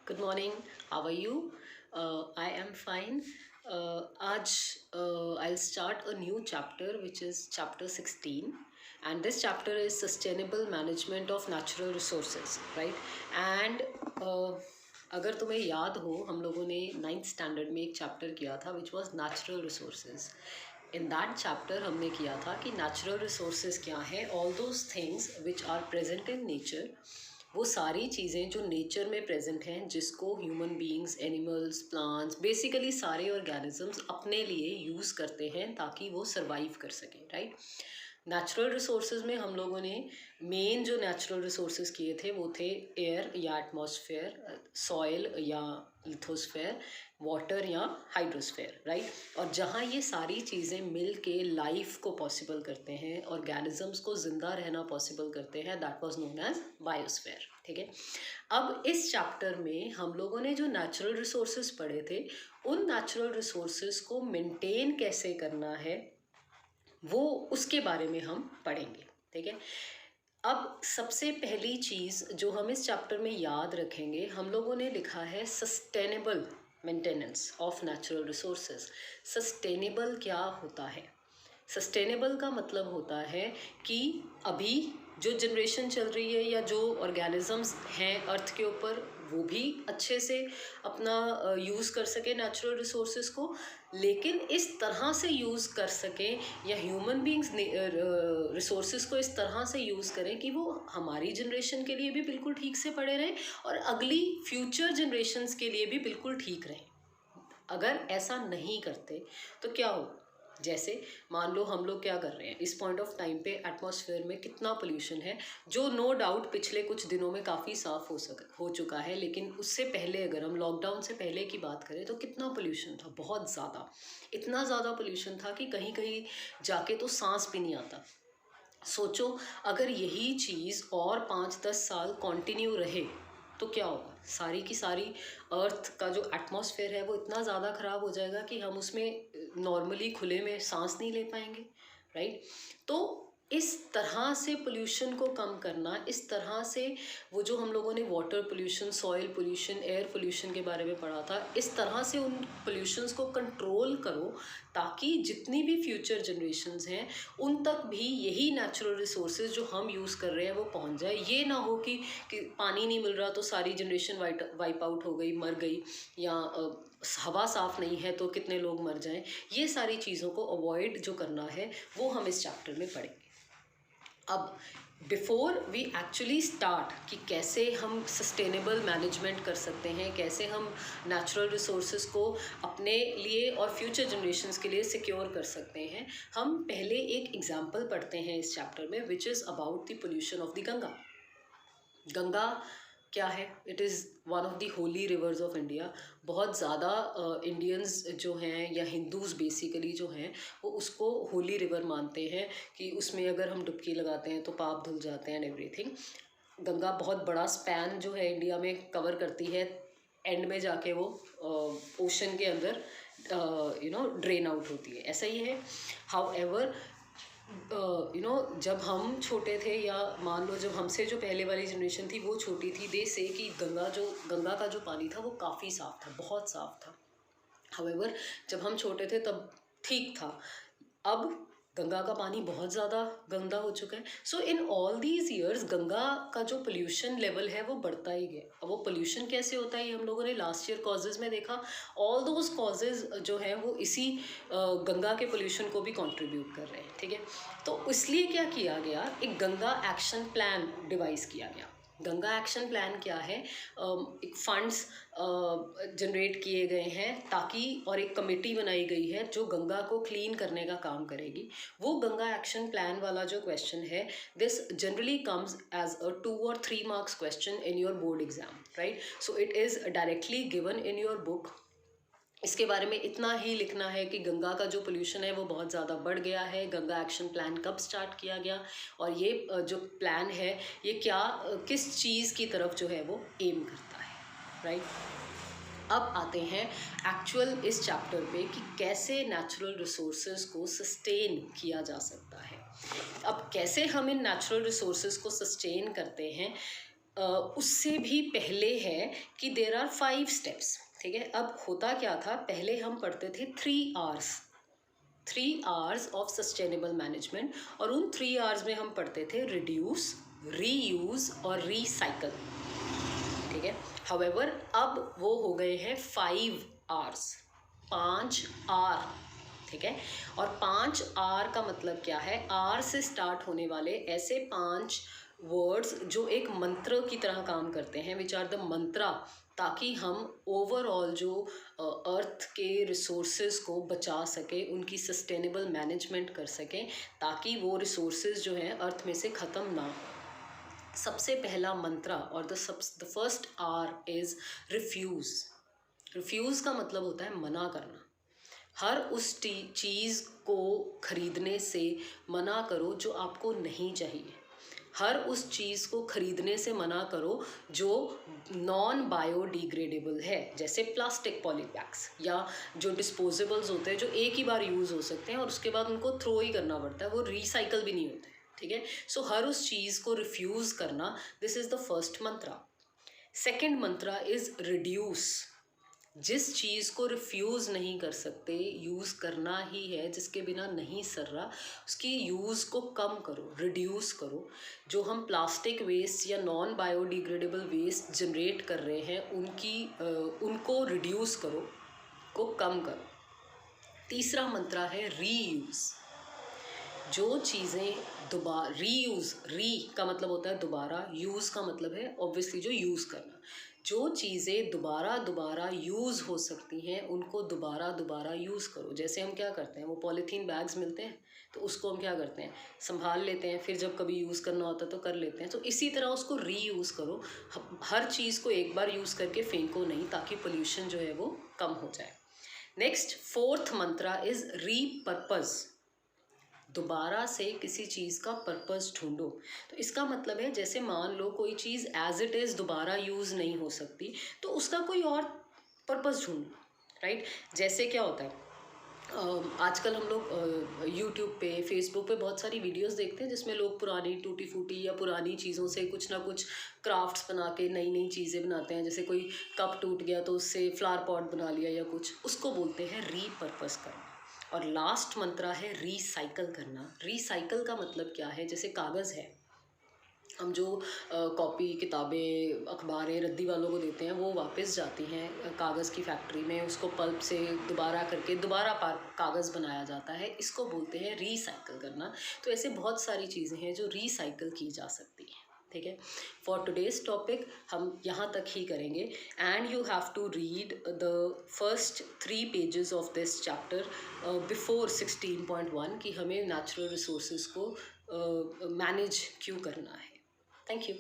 Good morning. How are you? I am fine. आज I'll start a new chapter, which is chapter 16, and this chapter is sustainable management of natural resources, right? And अगर तुम्हें याद हो, हम लोगों ने 9th standard में एक चैप्टर किया था which was natural resources. In that chapter हमने किया था कि नेचुरल रिसोर्सेज क्या हैं, all those things which are present in nature. वो सारी चीज़ें जो नेचर में प्रेजेंट हैं, जिसको human beings, animals, plants, basically सारे ऑर्गेनिजम्स अपने लिए यूज़ करते हैं ताकि वो सर्वाइव कर सकें, राइट? नेचुरल रिसोर्सेज में हम लोगों ने मेन जो नेचुरल रिसोर्सेज किए थे वो थे एयर या एटमॉस्फेयर, सॉइल या लिथोस्फेयर, वाटर या हाइड्रोस्फेयर, राइट? और जहाँ ये सारी चीज़ें मिल के लाइफ को पॉसिबल करते हैं, ऑर्गेनिजम्स को ज़िंदा रहना पॉसिबल करते हैं, that was known as biosphere. ठीक है. अब इस चैप्टर में हम लोगों ने जो नेचुरल रिसोर्सेज पढ़े थे, उन नेचुरल रिसोर्सेज को मेंटेन कैसे करना है वो उसके बारे में हम पढ़ेंगे. ठीक है. अब सबसे पहली चीज़ जो हम इस चैप्टर में याद रखेंगे, हम लोगों ने लिखा है sustainable maintenance of natural resources. Sustainable क्या होता है? सस्टेनेबल का मतलब होता है कि अभी जो जनरेशन चल रही है या जो ऑर्गेनिजम्स हैं अर्थ के ऊपर, वो भी अच्छे से अपना यूज़ कर सके नेचुरल रिसोर्सेज को, लेकिन इस तरह से यूज़ कर सकें, या ह्यूमन बींग्स रिसोर्सेज को इस तरह से यूज़ करें कि वो हमारी जनरेशन के लिए भी बिल्कुल ठीक से पड़े रहें और अगली फ्यूचर जनरेशन्स के लिए भी बिल्कुल ठीक रहें. अगर ऐसा नहीं करते तो क्या हो? जैसे मान लो हम लोग क्या कर रहे हैं इस पॉइंट ऑफ टाइम पे, एटमॉस्फेयर में कितना पोल्यूशन है, जो नो डाउट पिछले कुछ दिनों में काफ़ी साफ़ हो चुका है, लेकिन उससे पहले अगर हम लॉकडाउन से पहले की बात करें तो कितना पोल्यूशन था, बहुत ज़्यादा. इतना ज़्यादा पोल्यूशन था कि कहीं कहीं जाके तो सांस भी नहीं आता. सोचो अगर यही चीज़ और 5-10 साल कंटिन्यू रहे तो क्या होगा? सारी की सारी अर्थ का जो एटमॉस्फेयर है वो इतना ज़्यादा ख़राब हो जाएगा कि हम उसमें नॉर्मली खुले में सांस नहीं ले पाएंगे, राइट? तो इस तरह से पोल्यूशन को कम करना, इस तरह से वो जो हम लोगों ने water pollution, soil pollution, air pollution के बारे में पढ़ा था, इस तरह से उन पोल्यूशंस को कंट्रोल करो ताकि जितनी भी फ्यूचर जनरेशन्स हैं उन तक भी यही नेचुरल रिसोर्सेज जो हम यूज़ कर रहे हैं वो पहुंच जाए. ये ना हो कि पानी नहीं मिल रहा तो सारी जनरेशन वाइप आउट हो गई, मर गई, या हवा साफ़ नहीं है तो कितने लोग मर जाएं. ये सारी चीज़ों को अवॉइड जो करना है वो हम इस चैप्टर में पढ़ेंगे. अब बिफोर वी एक्चुअली स्टार्ट कि कैसे हम सस्टेनेबल मैनेजमेंट कर सकते हैं, कैसे हम नेचुरल रिसोर्सेज को अपने लिए और फ्यूचर जनरेशन्स के लिए सिक्योर कर सकते हैं, हम पहले एक एग्जाम्पल पढ़ते हैं इस चैप्टर में, which is about the pollution of the Ganga. Ganga क्या है? It is one of the Holi reverse of India. बहुत ज़्यादा इंडियंस जो हैं या हिंदूज़ बेसिकली जो हैं वो उसको होली रिवर मानते हैं कि उसमें अगर हम डुबकी लगाते हैं तो पाप धुल जाते हैं एंड एवरीथिंग. गंगा बहुत बड़ा स्पैन जो है इंडिया में कवर करती है. एंड में जाके वो ओशन के अंदर ड्रेन आउट होती है, ऐसा ही है. हाउ एवर जब हम छोटे थे, या मान लो जब हमसे जो पहले वाली जनरेशन थी वो छोटी थी, दे से कि गंगा का जो पानी था वो काफ़ी साफ़ था, बहुत साफ़ था. हाउएवर जब हम छोटे थे तब ठीक था. अब गंगा का पानी बहुत ज़्यादा गंदा हो चुका है. So in all these years Ganga का जो पोल्यूशन लेवल है वो बढ़ता ही गया. अब वो पोल्यूशन कैसे होता है ये हम लोगों ने लास्ट ईयर कॉजेज़ में देखा. ऑल दोज कॉजेज़ जो हैं वो इसी गंगा के पोल्यूशन को भी कंट्रीब्यूट कर रहे हैं. ठीक है. तो इसलिए क्या किया गया, एक गंगा एक्शन प्लान डिवाइस किया गया. गंगा एक्शन प्लान क्या है? एक फंड्स जनरेट किए गए हैं ताकि, और एक कमेटी बनाई गई है जो गंगा को क्लीन करने का काम करेगी. वो गंगा एक्शन प्लान वाला जो क्वेश्चन है, this generally comes as a 2 or 3 marks question in your board exam, right? So it is directly given in your book. इसके बारे में इतना ही लिखना है कि गंगा का जो पोल्यूशन है वो बहुत ज़्यादा बढ़ गया है, गंगा एक्शन प्लान कब स्टार्ट किया गया, और ये जो प्लान है ये किस चीज़ की तरफ जो है वो एम करता है, राइट? अब आते हैं एक्चुअल इस चैप्टर पे कि कैसे नेचुरल रिसोर्सेज को सस्टेन किया जा सकता है. अब कैसे हम इन नेचुरल रिसोर्सेज को सस्टेन करते हैं, उससे भी पहले है कि देर आर 5 स्टेप्स, ठीक है। अब होता क्या था, पहले हम पढ़ते थे 3 आवर्स ऑफ सस्टेनेबल मैनेजमेंट, और उन 3 आवर्स में हम पढ़ते थे रिड्यूस, रीयूज और रीसाइकल, ठीक है। हाउएवर अब वो हो गए हैं 5 आवर्स, 5 आर, ठीक है। और 5 आर का मतलब क्या है, आर से स्टार्ट होने वाले ऐसे 5 वर्ड्स जो एक मंत्र की तरह काम करते हैं, विच आर द मंत्रा, ताकि हम ओवरऑल जो अर्थ के रिसोर्सेज को बचा सके, उनकी सस्टेनेबल मैनेजमेंट कर सकें, ताकि वो रिसोर्सेज जो हैं अर्थ में से ख़त्म ना हो। सबसे पहला मंत्रा और the first R is refuse. Refuse का मतलब होता है मना करना। हर उस चीज़ को खरीदने से मना करो जो आपको नहीं चाहिए। हर उस चीज़ को खरीदने से मना करो जो नॉन बायोडिग्रेडेबल है, जैसे प्लास्टिक पॉलीबैग्स या जो डिस्पोजेबल्स होते हैं जो एक ही बार यूज़ हो सकते हैं और उसके बाद उनको थ्रो ही करना पड़ता है, वो रिसाइकल भी नहीं होते, ठीक है। सो हर उस चीज़ को रिफ्यूज़ करना, this is the first Mantra. Second Mantra is reduce. जिस चीज़ को रिफ्यूज़ नहीं कर सकते, यूज़ करना ही है, जिसके बिना नहीं सर रहा, उसकी यूज़ को कम करो, रिड्यूस करो। जो हम प्लास्टिक वेस्ट या नॉन बायोडिग्रेडेबल वेस्ट जनरेट कर रहे हैं, उनको रिड्यूस करो, को कम करो। तीसरा मंत्रा है रीयूज़। जो चीज़ें दोबारा, रीयूज़, री का मतलब होता है दोबारा, यूज़ का मतलब है ऑब्वियसली जो यूज़ करना। जो चीज़ें दोबारा दोबारा यूज़ हो सकती हैं उनको दोबारा दोबारा यूज़ करो। जैसे हम क्या करते हैं, वो पॉलीथीन बैग्स मिलते हैं तो उसको हम क्या करते हैं, संभाल लेते हैं, फिर जब कभी यूज़ करना होता है तो कर लेते हैं। तो इसी तरह उसको रीयूज़ करो। हर चीज़ को एक बार यूज़ करके फेंको नहीं, ताकि पोल्यूशन जो है वो कम हो जाए। Next, fourth mantra is repurpose. दोबारा से किसी चीज़ का पर्पस ढूंढो। तो इसका मतलब है, जैसे मान लो कोई चीज़ एज इट इज़ दोबारा यूज़ नहीं हो सकती, तो उसका कोई और पर्पस ढूंढ लो, राइट। जैसे क्या होता है, आजकल हम लोग यूट्यूब पे, फेसबुक पे बहुत सारी वीडियोस देखते हैं जिसमें लोग पुरानी टूटी फूटी या पुरानी चीज़ों से कुछ ना कुछ क्राफ्ट्स बना के नई नई चीज़ें बनाते हैं। जैसे कोई कप टूट गया तो उससे फ्लावर पॉट बना लिया या कुछ, उसको बोलते हैं रीपर्पस करना। और लास्ट मंत्रा है रीसाइकल करना। रीसाइकल का मतलब क्या है, जैसे कागज़ है, हम जो कॉपी, किताबें, अखबारें रद्दी वालों को देते हैं, वो वापस जाती हैं कागज़ की फैक्ट्री में, उसको पल्प से दोबारा करके दोबारा कागज़ बनाया जाता है। इसको बोलते हैं रीसाइकल करना। तो ऐसे बहुत सारी चीज़ें हैं जो रीसाइकल की जा सकती हैं, ठीक है। फॉर टुडेज़ टॉपिक हम यहाँ तक ही करेंगे, and you have to read the first 3 pages of this chapter before 16.1 कि हमें नेचुरल रिसोर्सेज को मैनेज क्यों करना है। Thank you.